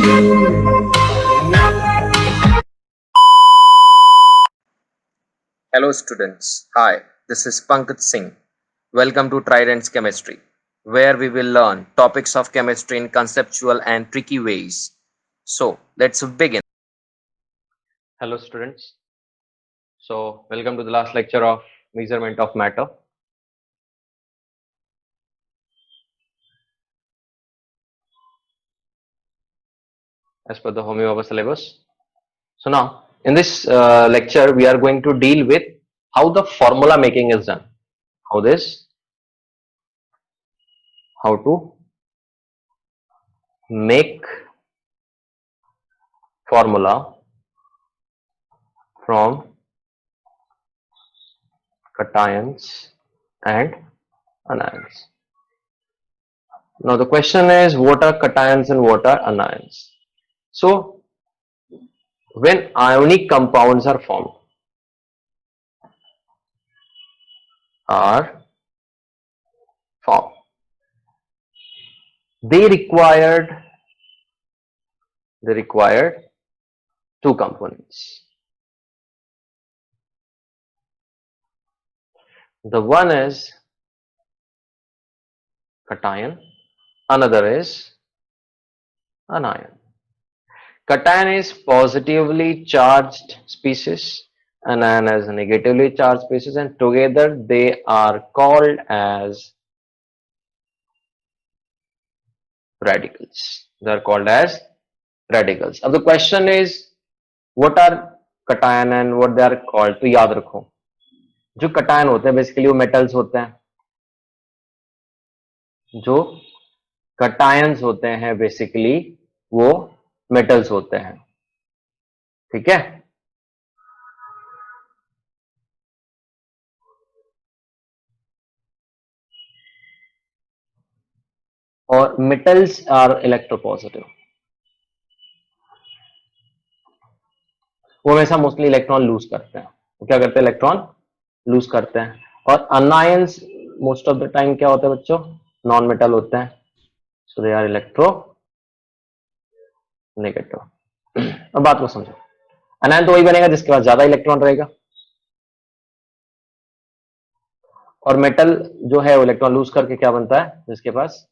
Hello students, hi, this is Pankaj Singh. Welcome to Trident's Chemistry, where we will learn topics of chemistry in conceptual and tricky ways. So, let's begin. Hello students, so welcome to the last lecture of measurement of matter. As per the homeopathy syllabus. So now, in this lecture, we are going to deal with how the formula making is done. How to make formula from cations and anions. Now the question is, what are cations and what are anions? So when ionic compounds are formed, they required two components. The one is cation, another is anion. Cation is positively charged species, anion is negatively charged species, and together they are called as radicals. They are called as radicals. Now the question is, what are cation and what they are called? तो याद रखो, जो cation होते हैं basically वो metals होते हैं, जो cations होते हैं बेसिकली वो मेटल्स होते हैं. ठीक है. और मेटल्स आर इलेक्ट्रोपॉजिटिव. वो हमेशा मोस्टली इलेक्ट्रॉन लूज करते हैं. तो क्या करते हैं? इलेक्ट्रॉन लूज करते हैं. और anions most of the time क्या होता है बच्चों? नॉन मेटल होते हैं. सो दे आर इलेक्ट्रो नेगेटिव. अब बात को समझो. अनायन तो वही बनेगा जिसके पास ज्यादा इलेक्ट्रॉन रहेगा, और मेटल जो है वो इलेक्ट्रॉन लूज करके क्या बनता है? जिसके पास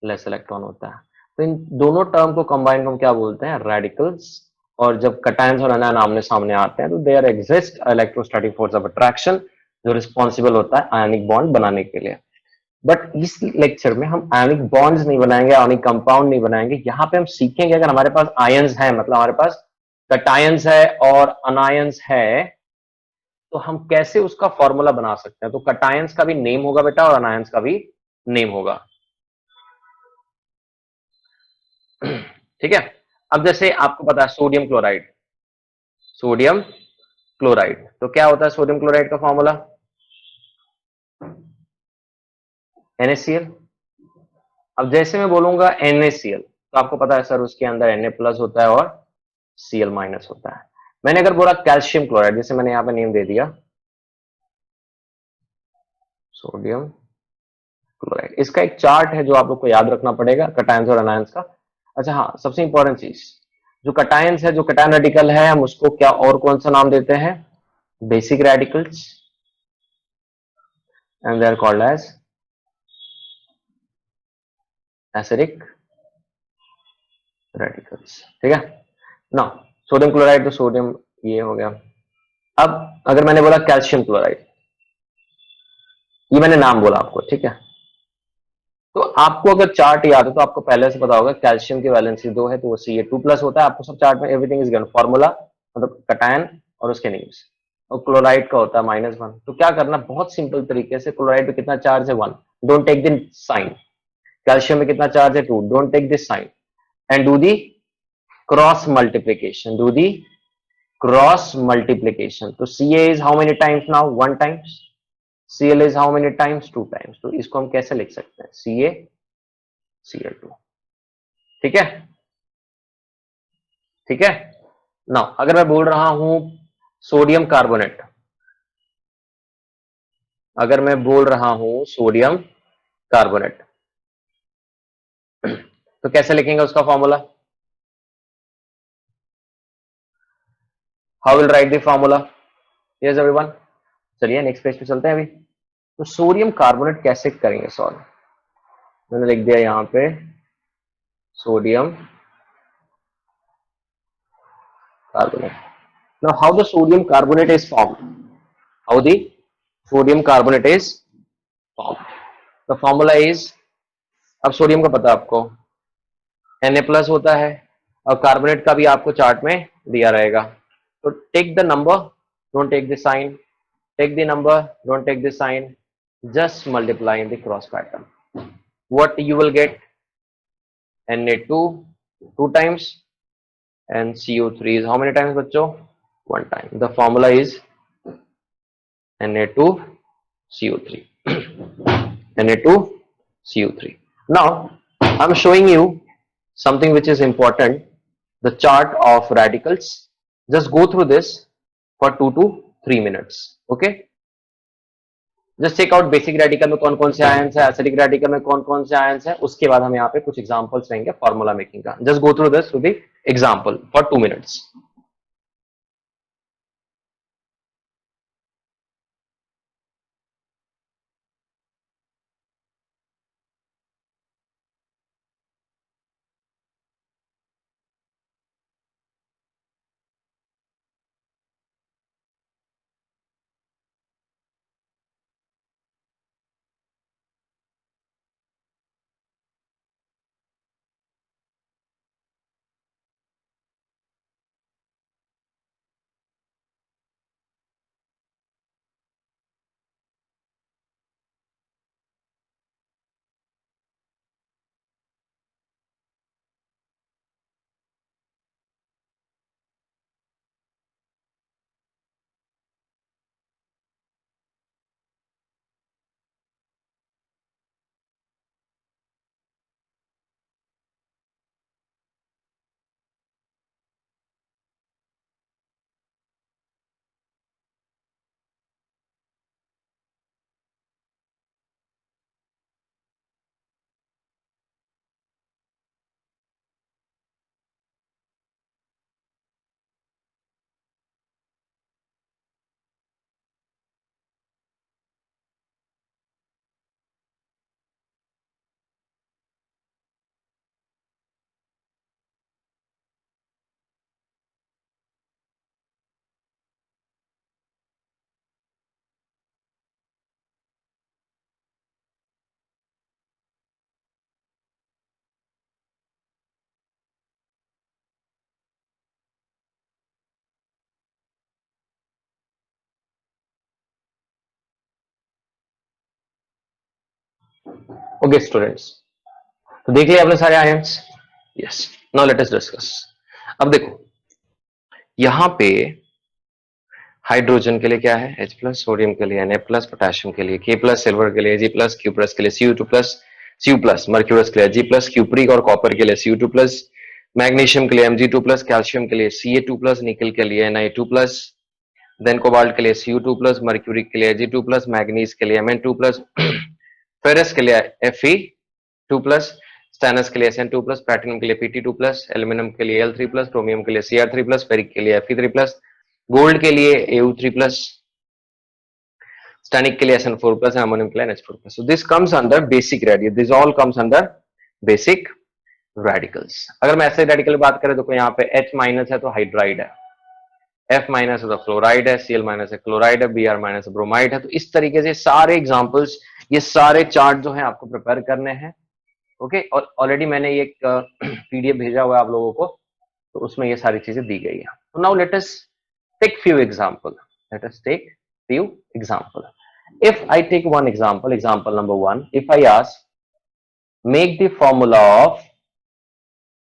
लेस इलेक्ट्रॉन होता है. तो इन दोनों टर्म को कंबाइन हम क्या बोलते हैं? रेडिकल्स. और जब कटायंस और अनायन आमने सामने आते हैं तो there exist electrostatic force of attraction जो रिस्पॉन्सिबल होता है आयनिक बॉन्ड बनाने के लिए. बट इस लेक्चर में हम आयनिक बॉन्ड्स नहीं बनाएंगे, आयनिक कंपाउंड नहीं बनाएंगे. यहाँ पे हम सीखेंगे अगर हमारे पास आयंस है, मतलब हमारे पास कटायंस है और अनायंस है, तो हम कैसे उसका फॉर्मूला बना सकते हैं. तो कटायंस का भी नेम होगा बेटा और अनायंस का भी नेम होगा. ठीक है. अब जैसे आपको पता है सोडियम क्लोराइड, तो क्या होता है सोडियम क्लोराइड का फॉर्मूला? NaCl. अब जैसे मैं बोलूंगा NaCl तो आपको पता है सर उसके अंदर Na प्लस होता है और Cl माइनस होता है. मैंने अगर बोला कैल्शियम क्लोराइड, जैसे मैंने यहां पे नेम दे दिया सोडियम क्लोराइड, इसका एक चार्ट है जो आप लोग को याद रखना पड़ेगा कटायंस और अनायंस का. अच्छा हाँ, सबसे इंपॉर्टेंट चीज, जो कटायंस है, जो कटायन रेडिकल है, हम उसको क्या और कौन सा नाम देते हैं? Basic radicals. And they are called as acidic radicals. ठीक है ना. सोडियम क्लोराइड तो सोडियम ये हो गया. अब अगर मैंने बोला कैल्शियम क्लोराइड, ये मैंने नाम बोला आपको, ठीक है. तो आपको अगर चार्ट याद है तो आपको पहले से पता होगा कैल्शियम की वैलेंसी 2 है तो वो Ca2 प्लस होता है. आपको सब चार्ट में एवरीथिंग इज गिवन, फॉर्मूला मतलब कटायन और उसके नेम्स. और क्लोराइड का होता है -1. तो क्या करना, बहुत सिंपल तरीके से, क्लोराइड पे कितना चार्ज है? 1. Don't take the sign. Calcium में कितना चार्ज है? 2. Don't take this sign and do the cross multiplication. तो Ca is how many times now? 1 times. Cl is how many times? 2 times. तो इसको हम कैसे लिख सकते हैं? CaCl2. ठीक है. नाउ अगर मैं बोल रहा हूं सोडियम कार्बोनेट, तो कैसे लिखेंगे उसका formula? How will write the formula? Yes everyone, चलिए नेक्स्ट पेज पे चलते हैं अभी। तो सोडियम कार्बोनेट कैसे करेंगे सॉल्व? मैंने लिख दिया यहाँ पे sodium carbonate. Now, how the sodium carbonate is formed? How the sodium carbonate is formed? The formula is, अब सोडियम का पता है आपको, Na प्लस होता है, और कार्बोनेट का भी आपको चार्ट में दिया रहेगा। तो take the number, don't take the sign, take the number, don't take the sign, just multiply in the cross pattern. What you will get? Na2 two times, and CO3 is how many times बच्चों? One time. The formula is Na2CO3. Na2CO3. Now, I'm showing you something which is important, the chart of radicals. Just go through this for 2 to 3 minutes. Okay? Just check out basic radical में कौन कौन से ions है, acidic radical में कौन कौन से ions है, उसके बाद हम यहाँ पे कुछ एग्जांपल्स रहेंगे फॉर्मूला मेकिंग का। Just go through this to the example for 2 minutes. Okay students, तो देख लिया आपने सारे ions. Yes, now let us discuss. अब देखो यहां पे हाइड्रोजन के लिए क्या है H प्लस, सोडियम के लिए Na प्लस, पोटेशियम के लिए K प्लस, सिल्वर के लिए Ag प्लस, Q प्लस के लिए Cu2 plus, Cu plus, mercurous के लिए G प्लस, क्यूप्रिक और कॉपर के लिए Cu2 प्लस, मैग्नीशियम के लिए Mg2 प्लस, कैल्शियम के लिए Ca2 प्लस, निकल के लिए Na2 प्लस, देन कोबाल्ट के लिए Cu2 प्लस, मर्क्यूरी के लिए Ag2 प्लस, मैग्नीज के लिए Mn2 प्लस, फेरस के लिए Fe2 प्लस, स्टेनस के लिए Sn2 प्लस, प्लैटिनम के लिए Pt2 प्लस, एल्यूमिनियम के लिए Al3 प्लस, क्रोमियम के लिए Cr3 प्लस, फेरिक के लिए Fe3 प्लस, गोल्ड के लिए Au3 प्लस, स्टैनिक के लिए SN4 प्लस, अमोनियम के लिए NH4 plus. So this comes under basic radical, this all comes under basic radicals. अगर मैं ऐसे रेडिकल की बात करें तो यहाँ पे H माइनस है तो हाइड्राइड है, F माइनस है तो फ्लोराइड है, Cl माइनस है क्लोराइड है, Br माइनस है ब्रोमाइड है। तो इस तरीके से सारे एग्जांपल्स, ये सारे चार्ट जो है आपको प्रिपेयर करने हैं। ओके, और ऑलरेडी मैंने ये एक पीडीएफ भेजा हुआ है आप लोगों को, तो उसमें ये सारी चीजें दी गई है। तो now let us take few example, let us take few example. If I take one example, example number 1, if I ask make the formula of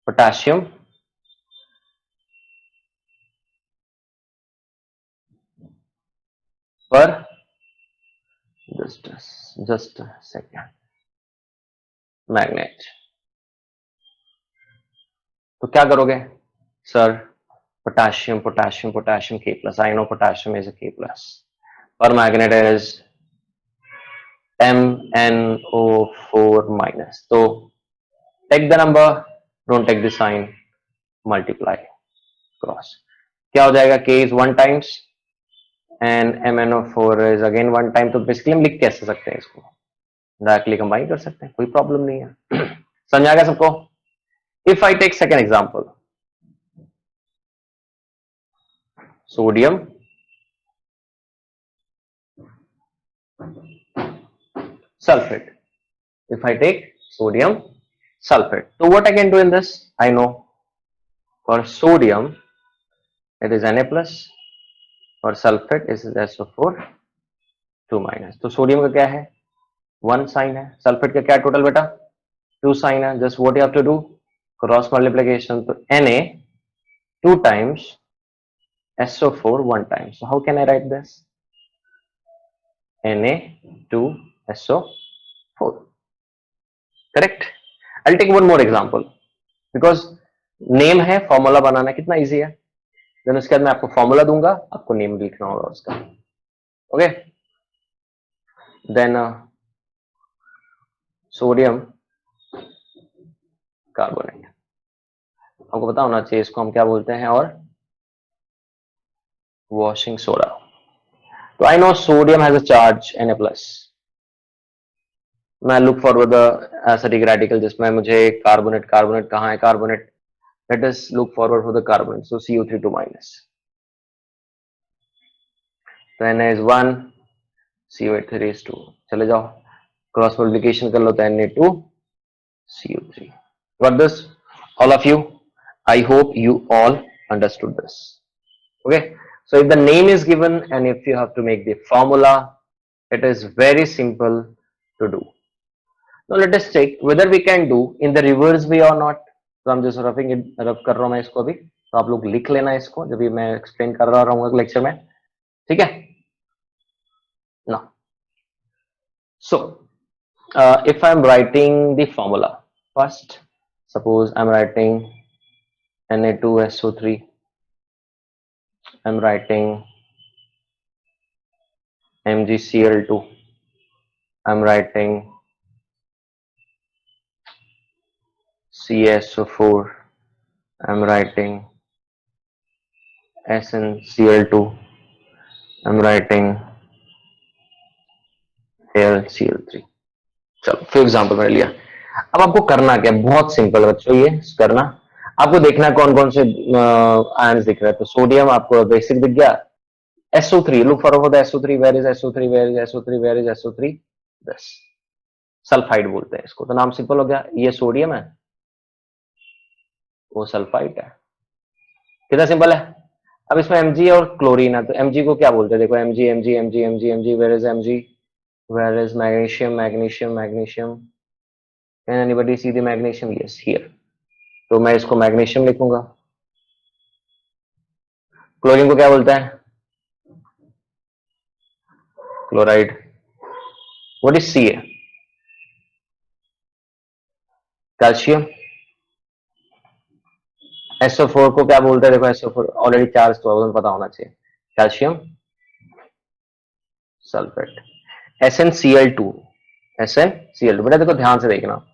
potassium per, just a second, magnet, तो क्या करोगे sir? potassium, potassium, potassium K plus, I know potassium is a K plus, per magnet is MnO4 minus. So take the number, don't take the sign, multiply, cross. क्या हो जाएगा, K is 1 times and MnO4 is again 1 time. तो basically हम लिख कैसे सकते हैं इसको, डायरेक्टली कंबाइन कर सकते हैं, कोई प्रॉब्लम नहीं है। समझ आ गया सबको? If I take second example, sodium sulfate. If I take sodium sulfate, so what I can do in this, I know for sodium it is Na plus, for sulfate it is SO4 2 minus। तो sodium का क्या है, 1 sign है, sulphate का क्या total बेटा 2 sign है। Just what you have to do, cross multiplication, तो Na 2 times SO4 1 time, so how can I write this, Na2SO4, correct। I'll take one more example because name है, formula बनाना कितना easy है। Then उसके बाद मैं आपको formula दूंगा, आपको नेम लिखना होगा उसका, ओके। देन सोडियम कार्बोनेट, आपको पता होना चाहिए इसको हम क्या बोलते हैं, और वॉशिंग सोडा। तो I know sodium has a charge Na plus, मैं look forward the acidic radical जिसमें मुझे कार्बोनेट, कार्बोनेट कहाँ है carbonate, let us look forward for the carbonate, so CO3 2 minus, तो Na is 1 CO8 is 2, चले जाओ cross multiplication कर लो तो Na2 CO3, got this all of you, I hope you all understood this, okay। So if the name is given and if you have to make the formula, it is very simple to do। Now let us check whether we can do in the reverse way or not। तो हम जैसे roughing rough कर रहा हूं मैं इसको अभी, तो आप लोग लिख लेना इसको जब भी मैं एक्सप्लेन कर रहा रहूंगा लेक्चर में, ठीक है ना। So if I am writing the formula, first suppose I am writing Na2SO3, I am writing MgCl2, I am writing CaSO4, I am writing SnCl2, I am writing AlCl3। चलो for example मैंने लिया। अब आपको करना क्या, बहुत simple बच्चों, ये करना आपको देखना कौन कौन से आयंस दिख रहे हैं। तो सोडियम आपको बेसिक दिख गया, SO3 look for the SO3, where is SO3, where is SO3, where is SO3, बस सल्फाइड बोलते हैं इसको। तो नाम सिंपल हो गया, ये सोडियम है वो सल्फाइड है, कितना सिंपल है। अब इसमें Mg और क्लोरीन है, तो Mg को क्या बोलते हैं, देखो Mg, where is Mg, where is magnesium, magnesium, can anybody see the magnesium, yes here, तो मैं इसको मैग्नीशियम लिखूंगा। क्लोरीन को क्या बोलते हैं, chloride. What is Ca, calcium. SO4 को क्या बोलते हैं, देखो SO4 ऑलरेडी चार्ज तो पता होना चाहिए, कैल्शियम सल्फेट। SnCl2, SnCl2 बेटा देखो ध्यान से देखना,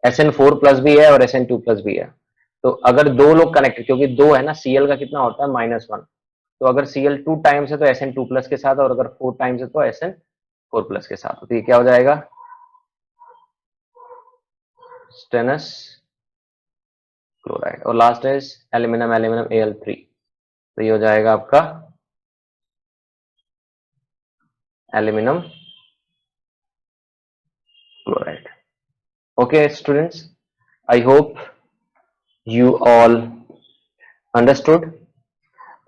SN4 प्लस भी है और SN2 प्लस भी है। तो अगर दो लोग कनेक्ट, क्योंकि दो है ना, Cl का कितना होता है -1, तो अगर Cl 2 टाइम्स है तो SN2 प्लस के साथ, और अगर 4 टाइम्स है तो SN4 प्लस के साथ, तो ये क्या हो जाएगा, स्टेनस क्लोराइड। और लास्ट इज एल्यूमिनियम, Al3, तो ये हो जाएगा आपका aluminium chloride. Okay students, I hope you all understood।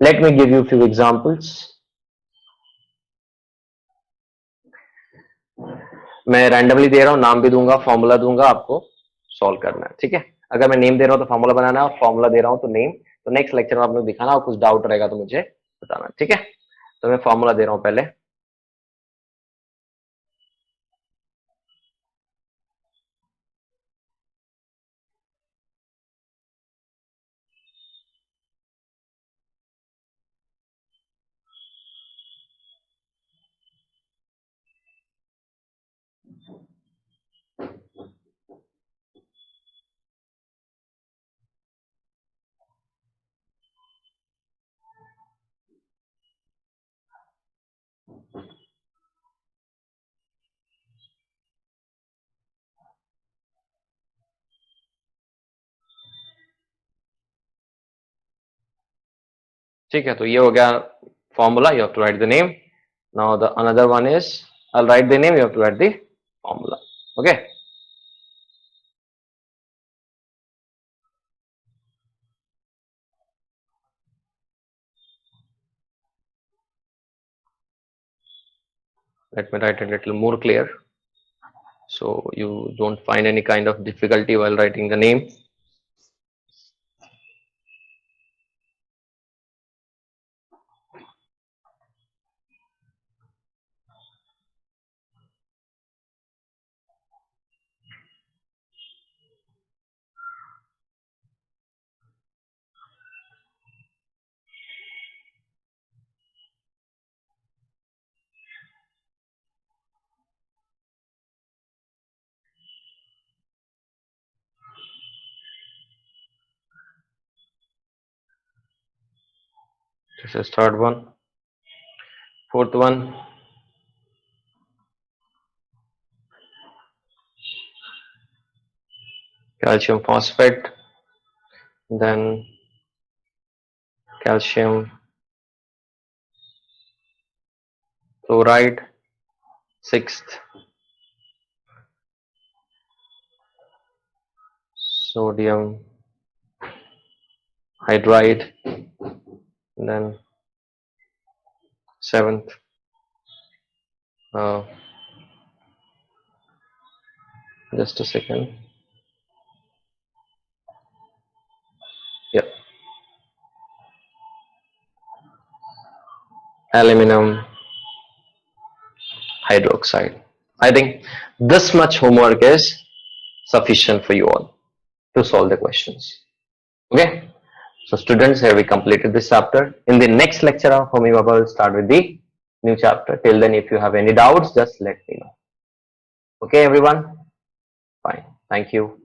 Let me give you few examples। मैं रैंडमली दे रहा हूं, नाम भी दूंगा, फॉर्मूला दूंगा, आपको सॉल्व करना है, ठीक है। अगर मैं नेम दे रहा हूं तो फॉर्मूला बनाना है, और फॉर्मूला दे रहा हूं तो नेम। तो नेक्स्ट लेक्चर में आप लोग दिखाना, और कुछ डाउट रहेगा तो मुझे बताना, ठीक है। तो मैं फॉर्मूला दे रहा हूं पहले, ठीक है, तो ये हो गया formula. You have to write the name. Now the another one is, I'll write the name, you have to write the formula. Okay. Let me write it a little more clear, so you don't find any kind of difficulty while writing the name. This is third one. Fourth one, calcium phosphate, then calcium chloride. Sixth, sodium hydride. Then seventh, uh, just a second. Yep, aluminum hydroxide. I think this much homework is sufficient for you all to solve the questions. Okay. So students, here we completed this chapter. In the next lecture of Homi Baba, will start with the new chapter. Till then, if you have any doubts, just let me know. Okay, everyone. Fine. Thank you.